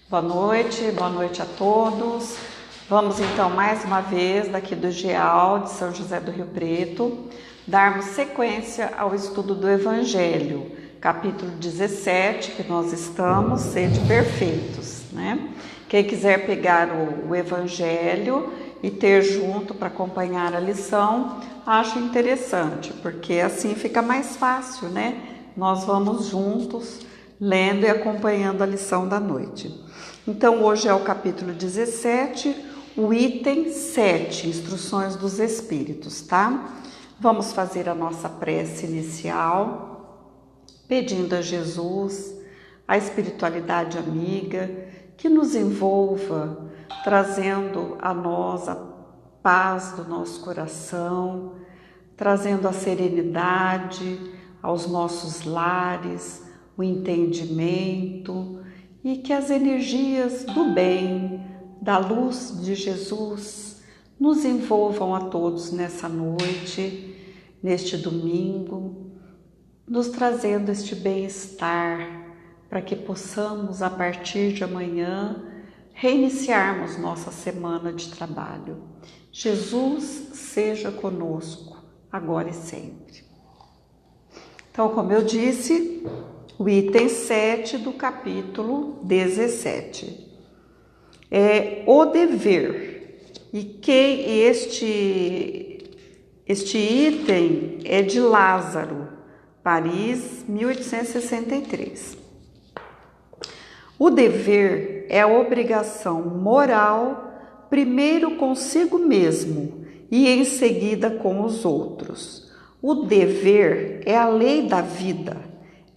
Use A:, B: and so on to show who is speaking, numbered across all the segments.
A: Boa noite a todos. Vamos então mais uma vez daqui do GEAL de São José do Rio Preto, darmos sequência ao estudo do Evangelho, capítulo 17, que nós estamos, sede perfeitos, né? Quem quiser pegar o Evangelho e ter junto para acompanhar a lição, acho interessante, porque assim fica mais fácil, né? Nós vamos juntos lendo e acompanhando a lição da noite. Então, hoje é o capítulo 17, o item 7, Instruções dos Espíritos, tá? Vamos fazer a nossa prece inicial, pedindo a Jesus, a espiritualidade amiga, que nos envolva, trazendo a nós a paz do nosso coração, trazendo a serenidade aos nossos lares, o entendimento, e que as energias do bem, da luz de Jesus, nos envolvam a todos nessa noite, neste domingo, nos trazendo este bem-estar, para que possamos, a partir de amanhã, reiniciarmos nossa semana de trabalho. Jesus seja conosco, agora e sempre. Então, como eu disse, o item 7 do capítulo 17 é o dever. E que este item é de Lázaro, Paris, 1863. O dever é a obrigação moral, primeiro consigo mesmo e em seguida com os outros. O dever é a lei da vida.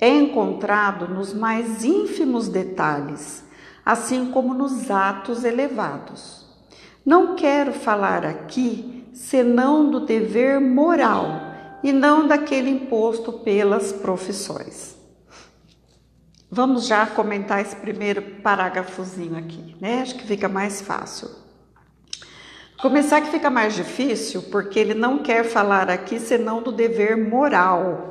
A: É encontrado nos mais ínfimos detalhes, assim como nos atos elevados. Não quero falar aqui senão do dever moral e não daquele imposto pelas profissões. Vamos já comentar esse primeiro parágrafozinho aqui, né? Acho que fica mais fácil. Começar que fica mais difícil porque ele não quer falar aqui senão do dever moral.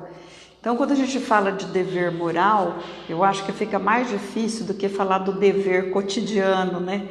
A: Então, quando a gente fala de dever moral, eu acho que fica mais difícil do que falar do dever cotidiano, né?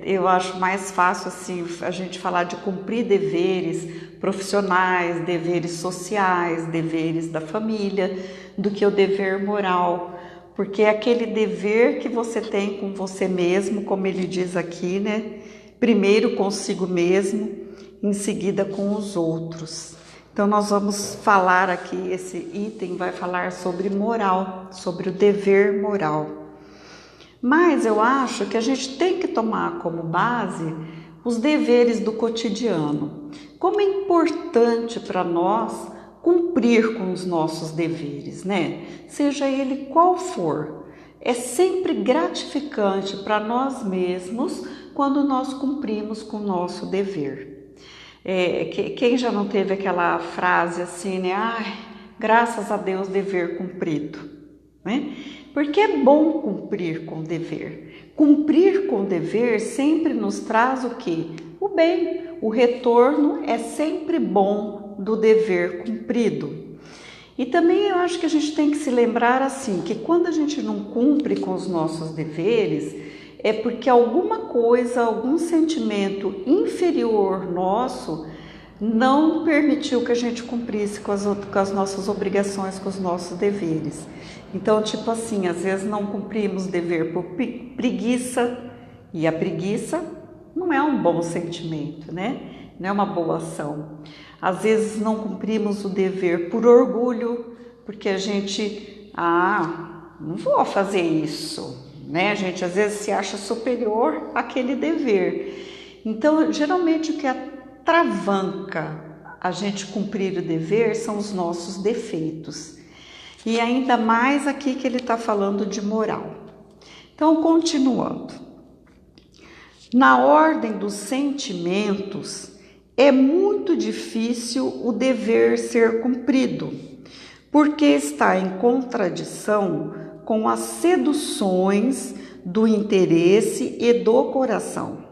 A: Eu acho mais fácil, assim, a gente falar de cumprir deveres profissionais, deveres sociais, deveres da família, do que o dever moral. Porque é aquele dever que você tem com você mesmo, como ele diz aqui, né? Primeiro consigo mesmo, em seguida com os outros. Então, nós vamos falar aqui, esse item vai falar sobre moral, sobre o dever moral. Mas eu acho que a gente tem que tomar como base os deveres do cotidiano. Como é importante para nós cumprir com os nossos deveres, né? Seja ele qual for. É sempre gratificante para nós mesmos quando nós cumprimos com o nosso dever. Quem já não teve aquela frase assim, né? Ai, graças a Deus, dever cumprido, né? Porque é bom cumprir com o dever. Cumprir com o dever sempre nos traz o quê? O bem. O retorno é sempre bom do dever cumprido. E também eu acho que a gente tem que se lembrar assim, que quando a gente não cumpre com os nossos deveres, é porque alguma coisa, algum sentimento inferior nosso não permitiu que a gente cumprisse com as nossas obrigações, com os nossos deveres. Então, tipo assim, às vezes não cumprimos dever por preguiça, e a preguiça não é um bom sentimento, né? Não é uma boa ação. Às vezes não cumprimos o dever por orgulho, porque a gente, não vou fazer isso, né? A gente às vezes se acha superior àquele dever. Então, geralmente o que atravanca a gente cumprir o dever são os nossos defeitos. E ainda mais aqui que ele está falando de moral. Então, continuando. Na ordem dos sentimentos, é muito difícil o dever ser cumprido, porque está em contradição com as seduções do interesse e do coração.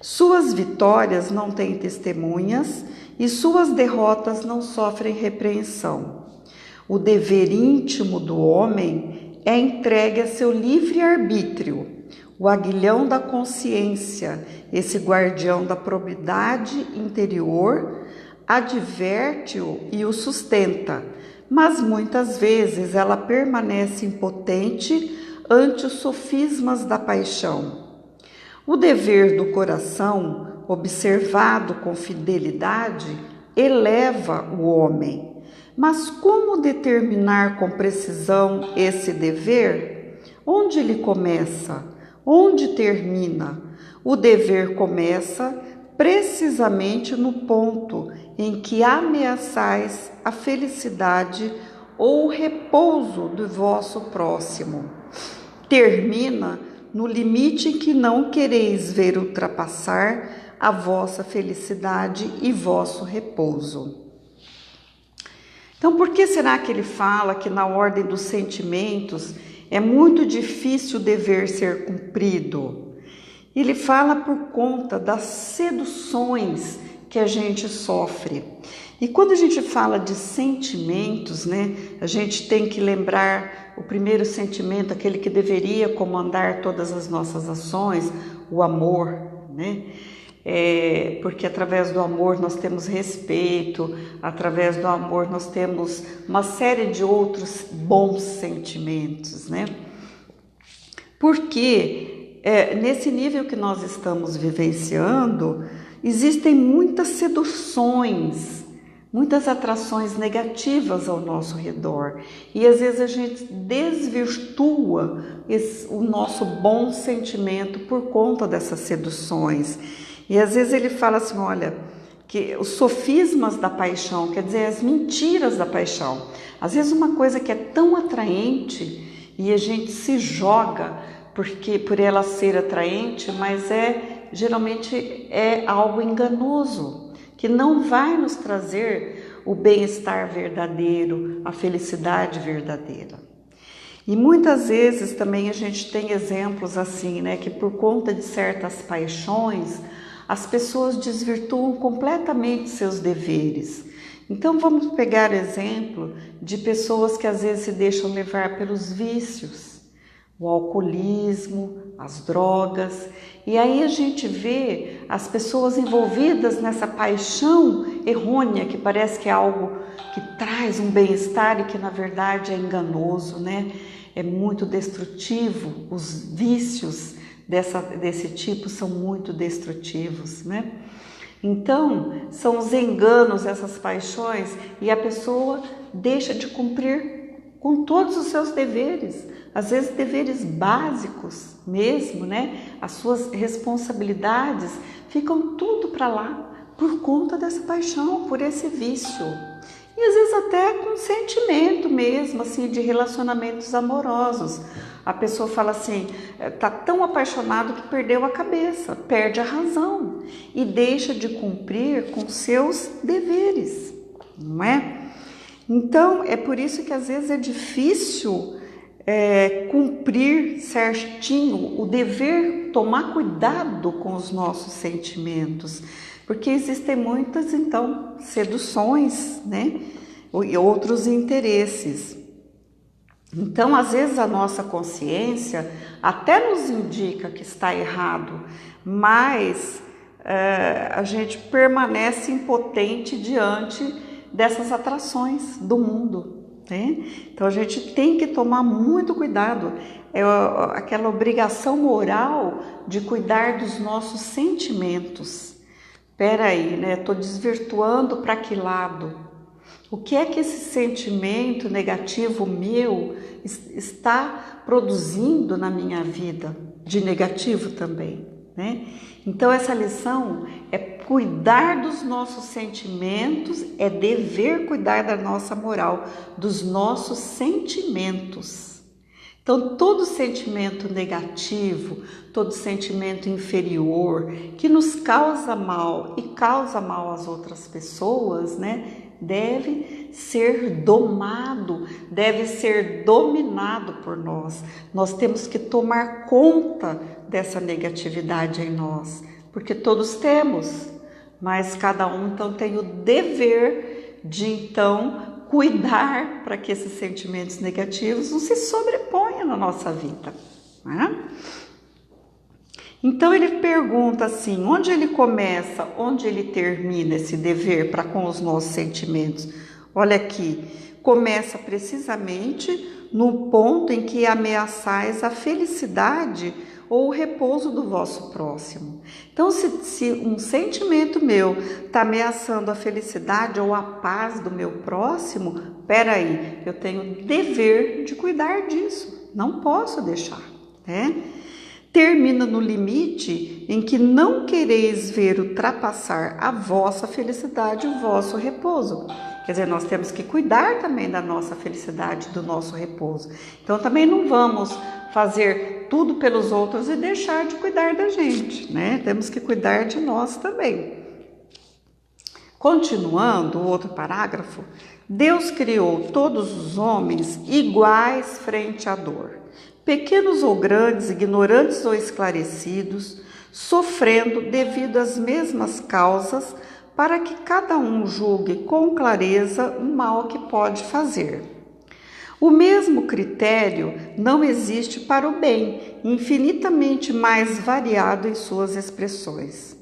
A: Suas vitórias não têm testemunhas e suas derrotas não sofrem repreensão. O dever íntimo do homem é entregue a seu livre-arbítrio. o aguilhão da consciência, esse guardião da probidade interior, adverte-o e o sustenta, mas muitas vezes ela permanece impotente ante os sofismas da paixão. O dever do coração, observado com fidelidade, eleva o homem. Mas como determinar com precisão esse dever? Onde ele começa? Onde termina? O dever começa precisamente no ponto em que ameaçais a felicidade ou o repouso do vosso próximo. Termina no limite em que não quereis ver ultrapassar a vossa felicidade e vosso repouso. Então, por que será que ele fala que na ordem dos sentimentos é muito difícil o dever ser cumprido? Ele fala por conta das seduções que a gente sofre. E quando a gente fala de sentimentos, né, a gente tem que lembrar o primeiro sentimento, aquele que deveria comandar todas as nossas ações, o amor, né? Porque através do amor nós temos respeito, através do amor nós temos uma série de outros bons sentimentos, né? Porque nesse nível que nós estamos vivenciando, existem muitas seduções, muitas atrações negativas ao nosso redor, e às vezes a gente desvirtua o nosso bom sentimento por conta dessas seduções. E às vezes ele fala assim, olha, que os sofismas da paixão, quer dizer, as mentiras da paixão. Às vezes uma coisa que é tão atraente e a gente se joga por ela ser atraente, mas geralmente é algo enganoso, que não vai nos trazer o bem-estar verdadeiro, a felicidade verdadeira. E muitas vezes também a gente tem exemplos assim, né, que por conta de certas paixões, as pessoas desvirtuam completamente seus deveres. Então vamos pegar exemplo de pessoas que às vezes se deixam levar pelos vícios, o alcoolismo, as drogas, e aí a gente vê as pessoas envolvidas nessa paixão errônea, que parece que é algo que traz um bem-estar e que na verdade é enganoso, né? É muito destrutivo, os vícios desse tipo são muito destrutivos, né? Então, são os enganos, essas paixões, e a pessoa deixa de cumprir com todos os seus deveres, às vezes deveres básicos mesmo, né? As suas responsabilidades ficam tudo para lá por conta dessa paixão, por esse vício. E às vezes até com sentimento mesmo, assim, de relacionamentos amorosos. A pessoa fala assim, tá tão apaixonado que perdeu a cabeça, perde a razão e deixa de cumprir com seus deveres, não é? Então, é por isso que às vezes é difícil cumprir certinho o dever, tomar cuidado com os nossos sentimentos, porque existem muitas, então, seduções, né? E outros interesses. Então, às vezes a nossa consciência até nos indica que está errado, mas a gente permanece impotente diante dessas atrações do mundo, né? Então a gente tem que tomar muito cuidado, aquela obrigação moral de cuidar dos nossos sentimentos. Espera aí, né? Estou desvirtuando para que lado? O que é que esse sentimento negativo meu está produzindo na minha vida, de negativo também, né? Então essa lição é cuidar dos nossos sentimentos, é dever cuidar da nossa moral, dos nossos sentimentos. Então todo sentimento negativo, todo sentimento inferior que nos causa mal e causa mal às outras pessoas, né? Deve ser domado, deve ser dominado por nós. Nós temos que tomar conta dessa negatividade em nós, porque todos temos, mas cada um então tem o dever de então cuidar para que esses sentimentos negativos não se sobreponham na nossa vida, né? Então ele pergunta assim, onde ele começa, onde ele termina esse dever para com os nossos sentimentos? Olha aqui, começa precisamente no ponto em que ameaçais a felicidade ou o repouso do vosso próximo. Então, se um sentimento meu está ameaçando a felicidade ou a paz do meu próximo, peraí, eu tenho dever de cuidar disso, não posso deixar, né? Termina no limite em que não quereis ver ultrapassar a vossa felicidade e o vosso repouso. Quer dizer, nós temos que cuidar também da nossa felicidade, do nosso repouso. Então, também não vamos fazer tudo pelos outros e deixar de cuidar da gente, né? Temos que cuidar de nós também. Continuando, o outro parágrafo, Deus criou todos os homens iguais frente à dor, pequenos ou grandes, ignorantes ou esclarecidos, sofrendo devido às mesmas causas, para que cada um julgue com clareza o mal que pode fazer. O mesmo critério não existe para o bem, infinitamente mais variado em suas expressões.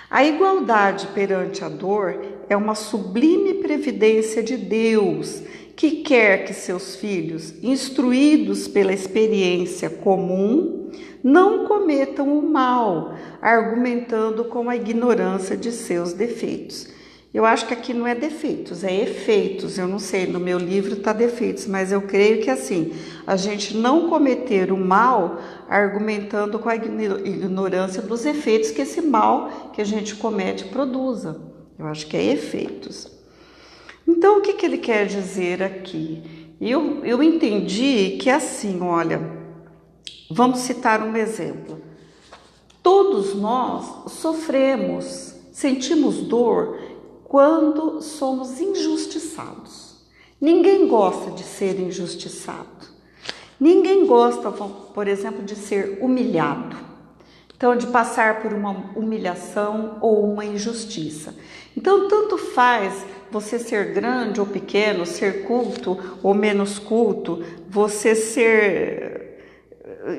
A: A igualdade perante a dor é uma sublime previdência de Deus, que quer que seus filhos, instruídos pela experiência comum, não cometam o mal, argumentando com a ignorância de seus defeitos. Eu acho que aqui não é defeitos, é efeitos. Eu não sei, no meu livro está defeitos, mas eu creio que assim, a gente não cometer o mal argumentando com a ignorância dos efeitos que esse mal que a gente comete produza. Eu acho que é efeitos. Então, o que ele quer dizer aqui? Eu entendi que assim, olha, vamos citar um exemplo. Todos nós sofremos, sentimos dor quando somos injustiçados. Ninguém gosta de ser injustiçado. Ninguém gosta, por exemplo, de ser humilhado. Então, de passar por uma humilhação ou uma injustiça. Então, tanto faz você ser grande ou pequeno, ser culto ou menos culto, você ser...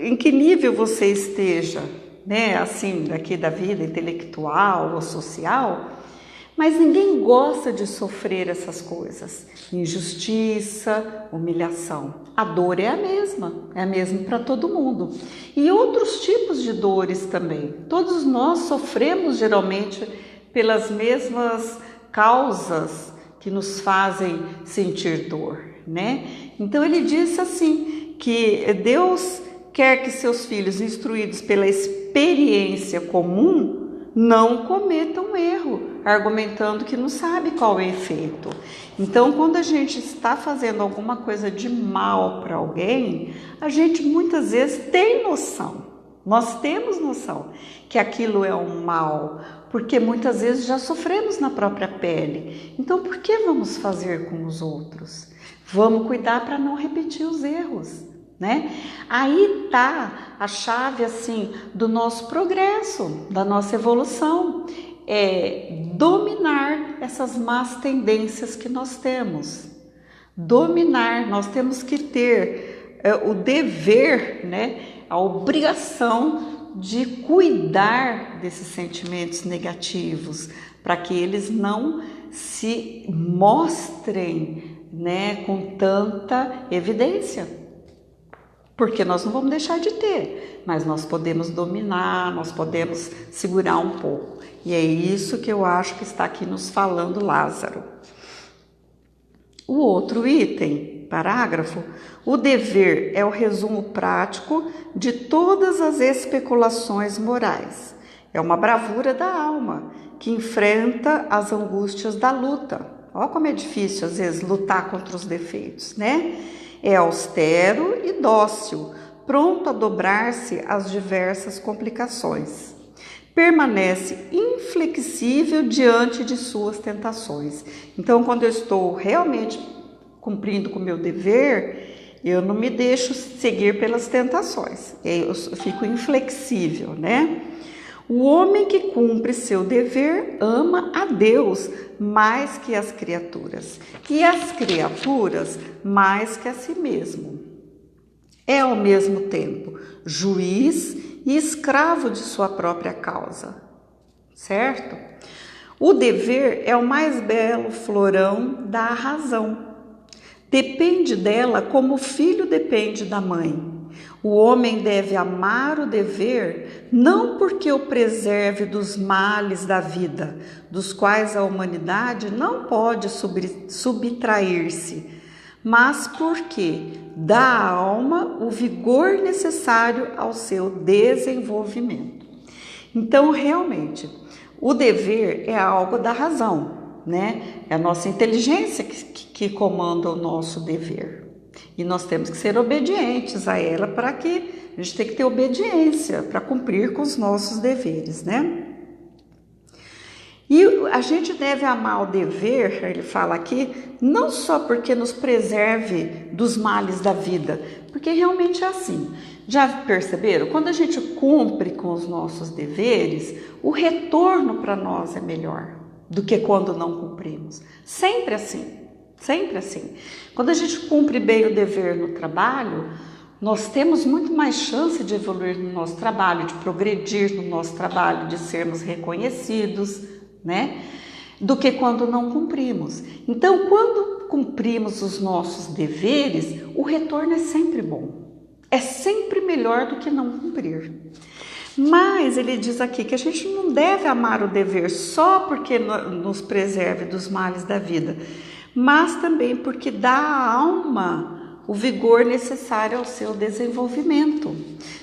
A: em que nível você esteja, né? Assim, daqui da vida intelectual ou social... Mas ninguém gosta de sofrer essas coisas, injustiça, humilhação. A dor é a mesma para todo mundo. E outros tipos de dores também. Todos nós sofremos geralmente pelas mesmas causas que nos fazem sentir dor, né? Então ele disse assim, que Deus quer que seus filhos, instruídos pela experiência comum, não cometam erro, argumentando que não sabe qual é o efeito. Então, quando a gente está fazendo alguma coisa de mal para alguém, a gente muitas vezes tem noção, nós temos noção que aquilo é um mal, porque muitas vezes já sofremos na própria pele. Então, por que vamos fazer com os outros? Vamos cuidar para não repetir os erros. Né? Aí está a chave assim do nosso progresso, da nossa evolução, é dominar essas más tendências que nós temos. Dominar, nós temos que ter o dever, né? A obrigação de cuidar desses sentimentos negativos, para que eles não se mostrem, né, com tanta evidência. Porque nós não vamos deixar de ter, mas nós podemos dominar, nós podemos segurar um pouco. E é isso que eu acho que está aqui nos falando Lázaro. O outro item, parágrafo, o dever é o resumo prático de todas as especulações morais. É uma bravura da alma que enfrenta as angústias da luta. Olha como é difícil, às vezes, lutar contra os defeitos, né? É austero e dócil, pronto a dobrar-se às diversas complicações. Permanece inflexível diante de suas tentações. Então, quando eu estou realmente cumprindo com o meu dever, eu não me deixo seguir pelas tentações. Eu fico inflexível, né? O homem que cumpre seu dever ama a Deus mais que as criaturas, e as criaturas mais que a si mesmo. É ao mesmo tempo juiz e escravo de sua própria causa, certo? O dever é o mais belo florão da razão. Depende dela como o filho depende da mãe. O homem deve amar o dever não porque o preserve dos males da vida, dos quais a humanidade não pode subtrair-se, mas porque dá à alma o vigor necessário ao seu desenvolvimento. Então, realmente, o dever é algo da razão, né? É a nossa inteligência que comanda o nosso dever. E nós temos que ser obedientes a ela para que a gente tem que ter obediência para cumprir com os nossos deveres, né? E a gente deve amar o dever, ele fala aqui, não só porque nos preserve dos males da vida, porque realmente é assim. Já perceberam? Quando a gente cumpre com os nossos deveres, o retorno para nós é melhor do que quando não cumprimos. Sempre assim. Sempre assim. Quando a gente cumpre bem o dever no trabalho, nós temos muito mais chance de evoluir no nosso trabalho, de progredir no nosso trabalho, de sermos reconhecidos, né? Do que quando não cumprimos. Então, quando cumprimos os nossos deveres, o retorno é sempre bom. É sempre melhor do que não cumprir. Mas ele diz aqui que a gente não deve amar o dever só porque nos preserve dos males da vida, mas também porque dá à alma o vigor necessário ao seu desenvolvimento.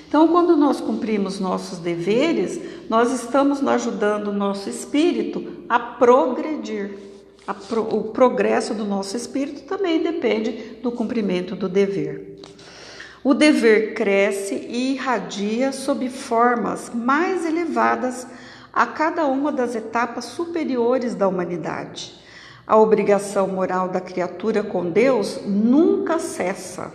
A: Então, quando nós cumprimos nossos deveres, nós estamos ajudando o nosso espírito a progredir. O progresso do nosso espírito também depende do cumprimento do dever. O dever cresce e irradia sob formas mais elevadas a cada uma das etapas superiores da humanidade. A obrigação moral da criatura com Deus nunca cessa.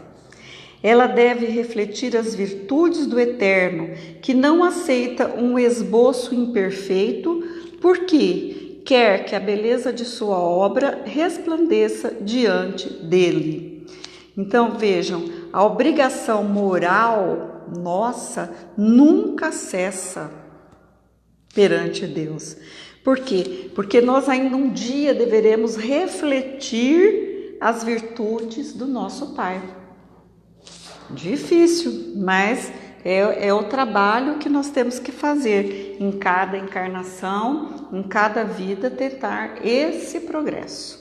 A: Ela deve refletir as virtudes do Eterno, que não aceita um esboço imperfeito, porque quer que a beleza de sua obra resplandeça diante dele. Então vejam, a obrigação moral nossa nunca cessa perante Deus. Por quê? Porque nós ainda um dia deveremos refletir as virtudes do nosso Pai. Difícil, mas é o trabalho que nós temos que fazer em cada encarnação, em cada vida, tentar esse progresso.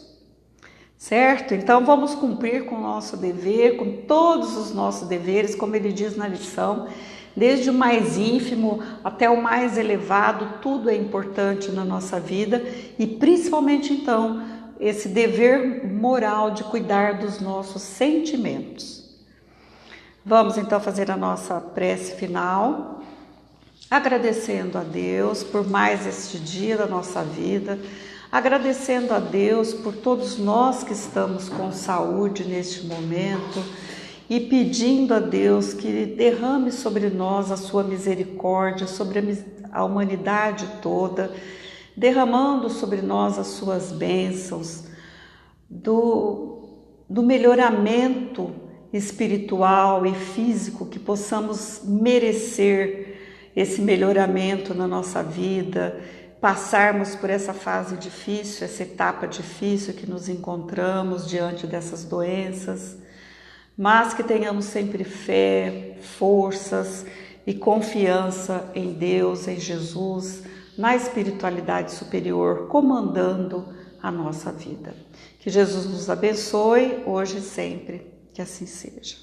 A: Certo? Então vamos cumprir com o nosso dever, com todos os nossos deveres, como ele diz na lição, desde o mais ínfimo até o mais elevado, tudo é importante na nossa vida e principalmente então esse dever moral de cuidar dos nossos sentimentos. Vamos então fazer a nossa prece final, agradecendo a Deus por mais este dia da nossa vida, agradecendo a Deus por todos nós que estamos com saúde neste momento e pedindo a Deus que derrame sobre nós a sua misericórdia, sobre a humanidade toda, derramando sobre nós as suas bênçãos, do melhoramento espiritual e físico, que possamos merecer esse melhoramento na nossa vida, passarmos por essa fase difícil, essa etapa difícil que nos encontramos diante dessas doenças, mas que tenhamos sempre fé, forças e confiança em Deus, em Jesus, na espiritualidade superior, comandando a nossa vida. Que Jesus nos abençoe hoje e sempre, que assim seja.